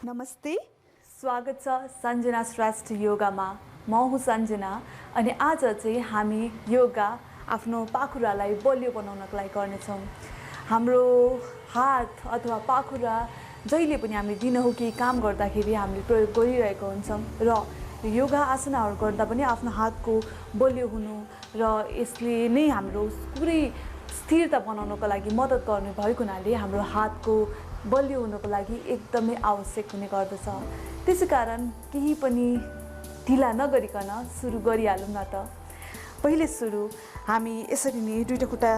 नमस्ते, स्वागत छ सञ्जना श्रेष्ठ योगामा। म हुँ सञ्जना अनि आज चाहिँ हामी योगा आफ्नो पाखुरालाई बलियो बनाउनको लागि गर्नेछौँ। हाम्रो हात अथवा पाखुरा जहिले पनि हामी दिनहुँ काम गर्दाखेरि हामीले प्रयोग गरिरहेको हुन्छौँ र योगा आसनहरू गर्दा पनि आफ्नो हातको बलियो हुनु र यसले नै हाम्रो पुरै स्थिरता बनाउनको लागि मद्दत गर्ने भएको हुनाले हाम्रो हातको बलियो हुनको लागि एकदमै आवश्यक हुने गर्दछ। त्यसैकारण केही पनि ढिला नगरिकन सुरु गरिहालौँ न त। पहिले सुरु हामी यसरी नै दुईटा खुट्टा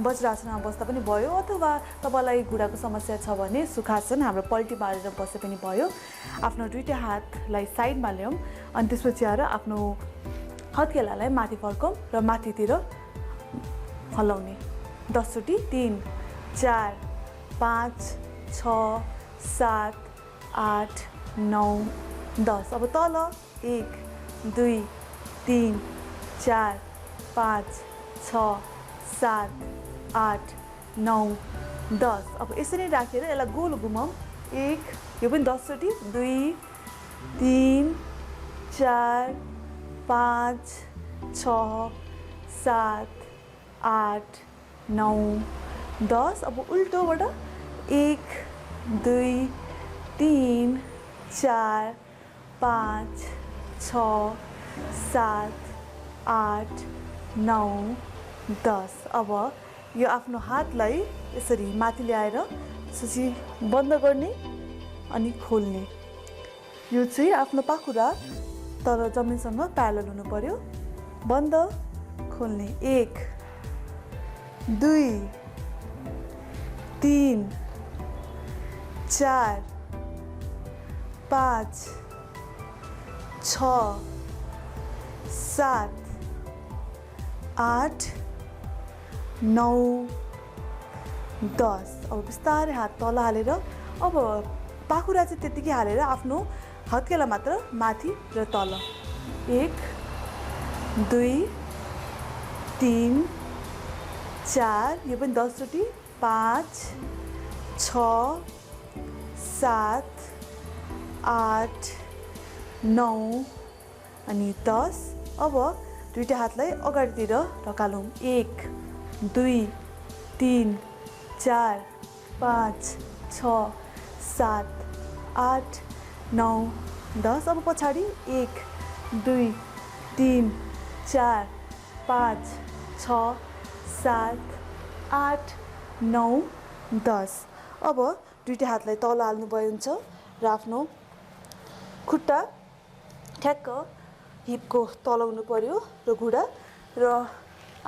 वज्रासनमा बस्दा पनि भयो अथवा तपाईलाई घुँडाको समस्या छ भने सुखासन हाम्रो पल्टी मारेर बसे पनि भयो। आफ्नो दुईटा हातलाई साइडमा ल्याउँ अनि त्यसपछि आएर आफ्नो हत्केलालाई माथि फर्कौँ र माथितिर हल्लाउने 10 चोटि 3 4 5 6 7 8 9 10। अब तल 1 2 3 4 5 6 7 8 9 10। अब यसरी राखेर यसलाई गोल घुमाउँ। 1 यो पनि 10 चोटि 2 3 4 5 6 7 8 9 10। अब उल्टोबाट 1 2 3 4 5 6 7 8 9 10। अब यो आफ्नो हातलाई यसरी माथि ल्याएर त्यसपछि बन्द गर्ने अनि खोल्ने। यो चाहिँ आफ्नो पाखुरा तर जमिनसँग प्यारलल हुनु पर्यो। बन्द खोल्ने। 1 2 3 4 5 6 7 8 9 10। अब बिस्तारै हात तल हालेर अब पाखुरा चाहिँ त्यतिकै हालेर आफ्नो हत्केला मात्र माथि र तल। 1 2 3 4 यो पनि 10 चोटि 5 6 7 8 9 अनि 10। अब दुईटा हातलाई अगाडितिर ढकालौँ। 1 2 3 4 5 6 7 8 9 10। अब पछाडि 1 2 3 4 5 6 7 8 9 10। अब दुईटा हातलाई तल हाल्नुभयो हुन्छ र आफ्नो खुट्टा ठ्याक्क हिपको तल हुनु पर्यो र घुँडा र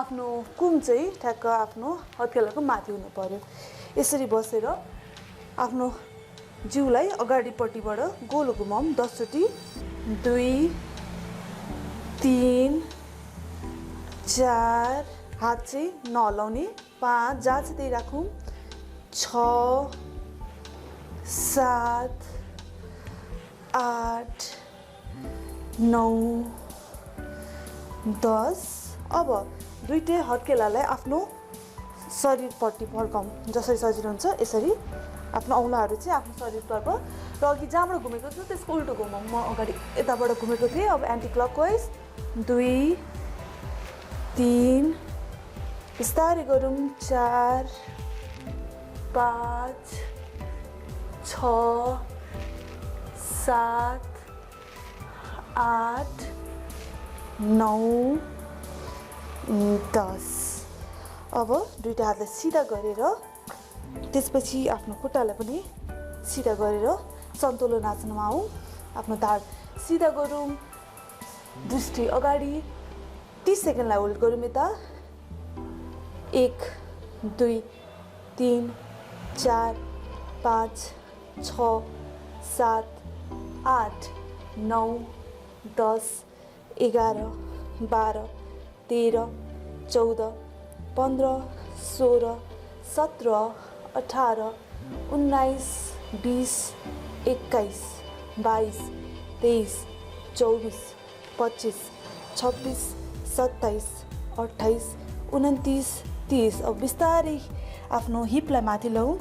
आफ्नो कुम चाहिँ ठ्याक्क आफ्नो हत्केलाको माथि हुनु पर्यो। यसरी बसेर आफ्नो जिउलाई अगाडिपट्टिबाट गोल घुमाउँ। 10 चोटि 2 3 4 हात चाहिँ नहलाउने। 5 जहाँ चाहिँ त्यही राखौँ। 6 7 8 9 10। अब दुईटै हत्केलालाई आफ्नो शरीरपट्टि फर्काउँ। जसरी सजिलो हुन्छ यसरी आफ्नो औँलाहरू चाहिँ आफ्नो शरीरतर्फ र अघि जहाँबाट घुमेको छु त्यसको उल्टो घुमाउँ। म अगाडि यताबाट घुमेको थिएँ, अब एन्टी क्लकवाइज। 2 3 बिस्तारै गरौँ। 4 5 6 7 8 9 10। अब दुईटा हातलाई सिधा गरेर त्यसपछि आफ्नो खुट्टालाई पनि सिधा गरेर सन्तुलन आसनमा आउँ। आफ्नो ढाड सिधा गरौँ। दृष्टि अगाडि। 30 सेकेन्डलाई होल्ड गरौँ यता। 1 2 3 4 5 6 7 8 9 10 11 12 13 14 15 16 17 18 19 20 21 22 23 24 25 26 27 28 29 30। अब बिस्तारै आफ्नो हिपलाई माथि ल्याउँ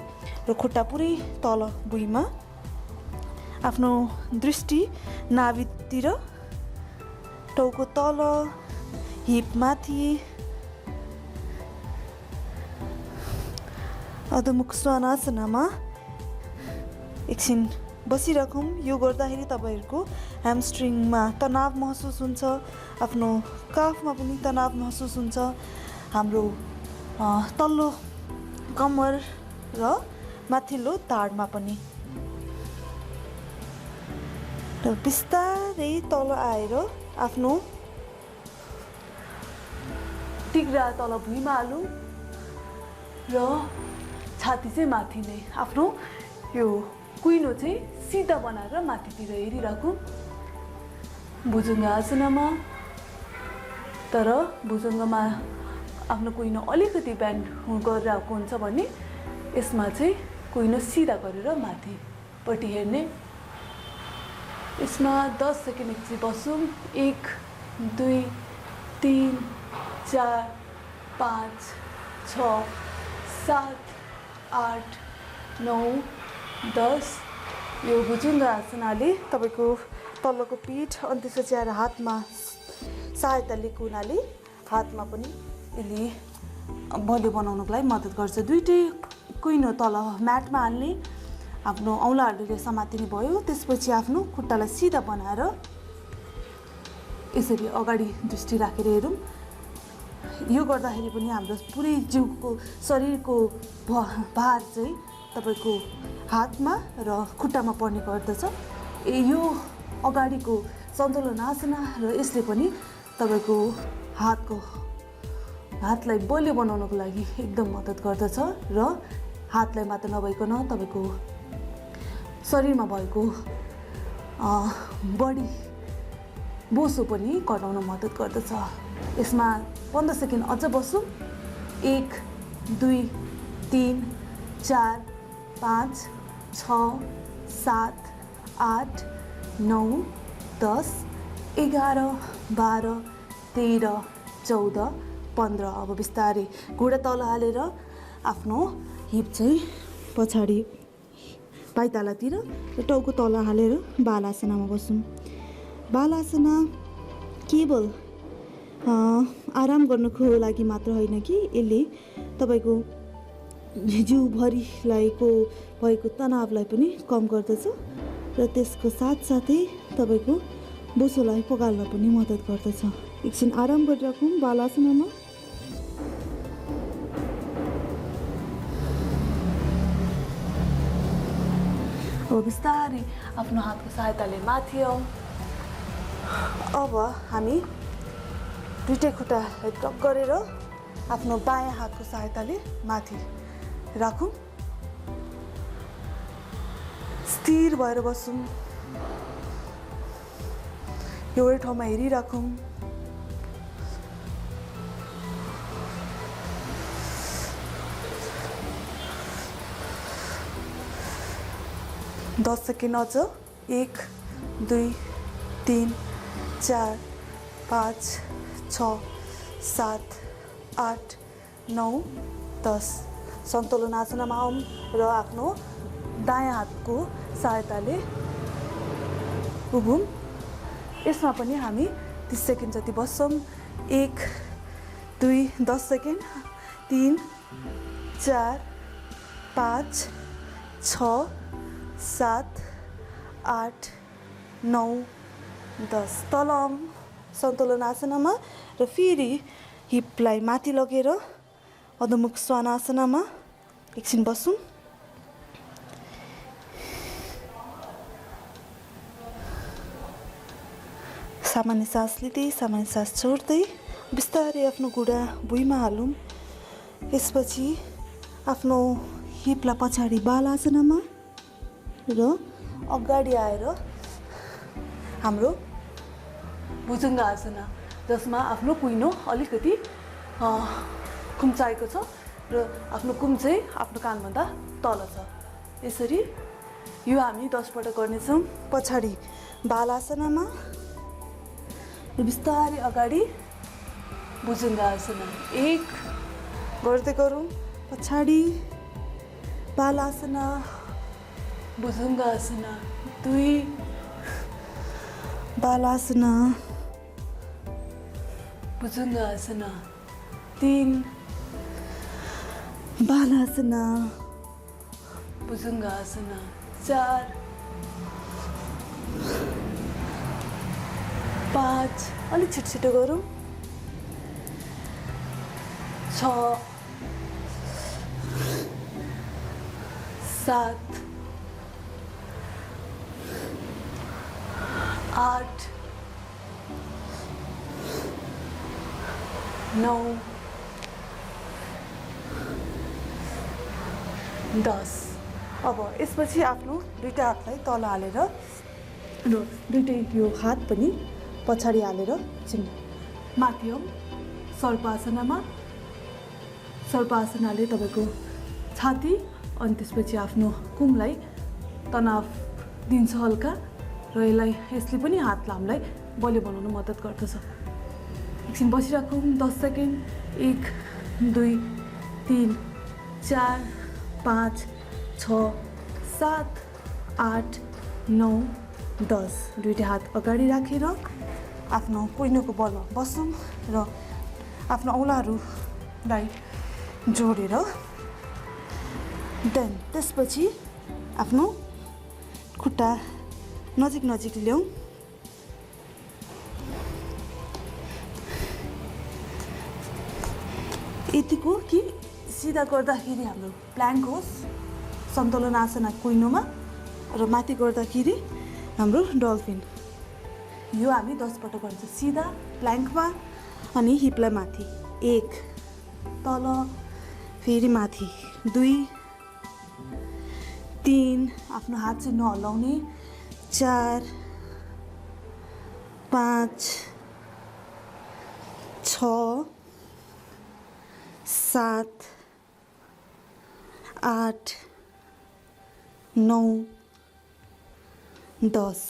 र खुट्टा पुरै तल भुइँमा आफ्नो दृष्टि नाभितिर, टाउको तल, हिप माथि, अधोमुख स्वानासनामा एकछिन बसिराखौँ। यो गर्दाखेरि तपाईँहरूको ह्यामस्ट्रिङमा तनाव महसुस हुन्छ, आफ्नो काफमा पनि तनाव महसुस हुन्छ, हाम्रो तल्लो कम्मर र माथिल्लो ढाडमा पनि। र बिस्तारै तल आएर आफ्नो टिग्रा तल भुइँमा हालौँ र छाती चाहिँ माथि नै, आफ्नो यो कुइनो चाहिँ सिधा बनाएर माथितिर हेरिराखौँ भुजङ्ग आसनमा। तर भुजङ्गमा आफ्नो कुइनो अलिकति बेन्ड गरिरहेको हुन्छ भने यसमा चाहिँ कुइनो सिधा गरेर माथिपट्टि हेर्ने। यसमा 10 सेकेन्ड एकछिन बसौँ। 1 2 3 4 5 6 7 8 9 10। यो भुजङ्ग आसनाले तपाईँको तल्लोको पिठ अनि त्यसपछि आएर हातमा सहायता लिएको हुनाले हातमा पनि यसले बलियो बनाउनुको लागि मद्दत गर्छ। दुईटै कुइनो तल म्याटमा हाल्ने, आफ्नो औँलाहरूले समातिने भयो। त्यसपछि आफ्नो खुट्टालाई सिधा बनाएर यसरी अगाडि दृष्टि राखेर हेरौँ। यो गर्दाखेरि पनि हाम्रो पुरै जिउको शरीरको भार चाहिँ तपाईँको हातमा र खुट्टामा पर्ने गर्दछ। यो अगाडिको सन्तुलन आसना र यसले पनि तपाईँको हातलाई बलियो बनाउनको लागि एकदम मद्दत गर्दछ र हातलाई मात्र नभइकन तपाईँको शरीरमा भएको बडी बोसो पनि घटाउन मद्दत गर्दछ। यसमा 15 सेकेन्ड अझ बसौँ। 1 2 3 4 5 6 7 8 9 10 11 12 13 14 15। अब बिस्तारै घुँडा तल हालेर आफ्नो हिप चाहिँ पछाडि पाइतालातिर र टाउको तल हालेर बालासनामा बसौँ। बालासना केवल आराम गर्नको लागि मात्र होइन कि यसले तपाईँको जिउभरिलाई भएको तनावलाई पनि कम गर्दछ र त्यसको साथसाथै तपाईँको बोसोलाई पगाल्न पनि मद्दत गर्दछ। एकछिन आराम गरिराखौँ बालासनामा। अब बिस्तारै आफ्नो हातको सहायताले माथि आउँ। अब हामी दुईटै खुट्टालाई टक गरेर आफ्नो बायाँ हातको सहायताले माथि राखौँ। स्थिर भएर बसौँ। एउटै ठाउँमा हेरिराखौँ। दस सेकेन्ड अझ। 1 2 3 4 5 6 7 8 9 10। सन्तुलन आसनामा आउँ र आफ्नो दायाँ हातको सहायताले उभौँ। यसमा पनि हामी 30 सेकेन्ड जति बस्छौँ। 1 2 10 सेकेन्ड 3 4 5 6 7 8 9 10। तल आउँ सन्तुलन आसनामा र फेरि हिपलाई माथि लगेर अधोमुख स्वानासनामा एकछिन बसौँ। सामान्य सास लिँदै सामान्य सास छोड्दै बिस्तारै आफ्नो घुँडा भुइँमा हालौँ। यसपछि आफ्नो हिपलाई पछाडि बालासनामा र अगाडि आएर हाम्रो भुजङ्ग आसना, जसमा आफ्नो कुइनो अलिकति खुम्चाएको छ र आफ्नो कुम चाहिँ आफ्नो कानभन्दा तल छ। यसरी यो हामी 10 पटक गर्नेछौँ। पछाडि बालासनामा र बिस्तारै अगाडि भुजङ्ग आसना। 1 गर्दै गरौँ। पछाडि बालासना भुजङ्गासना 2 बालासना भुजङ्गासना 3 बालासना भुजङ्गासना 4 5 अलिक छिटो गरौँ 6 7 8 9 10 अब यसपछि आफ्नो दुईटा हातलाई तल हालेर र दुईटै यो हात पनि पछाडि हालेर एकछिन माथि हौँ सर्पासनामा सर्पासनाले तपाईँको छाती अनि त्यसपछि आफ्नो कुमलाई तनाव दिन्छ हल्का र यसले पनि हातलाई हामीलाई बलियो बनाउन मद्दत गर्दछ एकछिन बसिराखौँ 10 सेकेन्ड 1 2 3 4 5 6 7 8 9 10 दुईटै हात अगाडि राखेर आफ्नो कुइनोको बलमा बसौँ र आफ्नो औँलाहरूलाई जोडेर देन त्यसपछि आफ्नो खुट्टा नजिक नजिक ल्याउँ यतिको कि सिधा गर्दाखेरि हाम्रो प्ल्याङ्क होस् सन्तुलन आसना कुइनोमा र माथि गर्दाखेरि हाम्रो डल्फिन यो हामी 10 पटक गर्छ सिधा प्ल्याङ्कमा अनि हिपलाई माथि 1 तल फेरि माथि 2 3 आफ्नो हात चाहिँ नहल्लाउने 4 5 6 7 8 9 10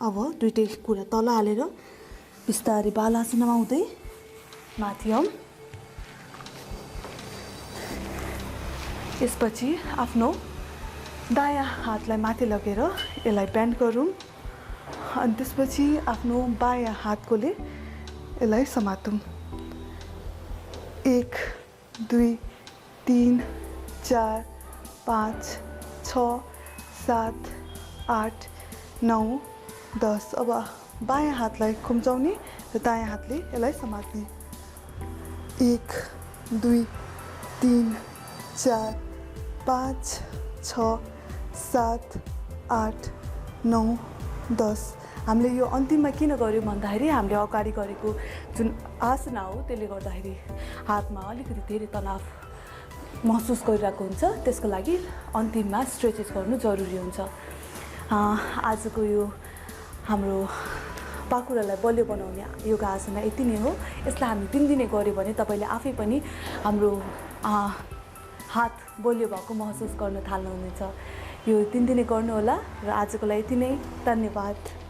अब दुईटै कुरा तल हालेर बिस्तारै बालासनमा आउँदै माथि आउँ यसपछि आफ्नो दायाँ हातलाई माथि लगेर यसलाई बेन्ड गरौँ अनि त्यसपछि आफ्नो बायाँ हातकोले यसलाई समातौँ 1 2 3 4 5 6 7 8 9 10 अब बायाँ हातलाई खुम्चाउने र दायाँ हातले यसलाई समात्ने 1 2 3 4 5 6 7 8 9 10 हामीले यो अन्तिममा किन गर्यौँ भन्दाखेरि हामीले अगाडि गरेको जुन आसना हो त्यसले गर्दाखेरि हातमा अलिकति धेरै तनाव महसुस गरिरहेको हुन्छ त्यसको लागि अन्तिममा स्ट्रेचेस गर्नु जरुरी हुन्छ आजको यो हाम्रो पाखुरालाई बलियो बनाउने योगा आसना यति नै हो यसलाई हामी 3 दिनै गऱ्यो भने तपाईँले आफै पनि हाम्रो हात बलियो भएको महसुस गर्न थाल्नुहुनेछ यो 3 दिनै गर्नुहोला र आजको लागि यति नै धन्यवाद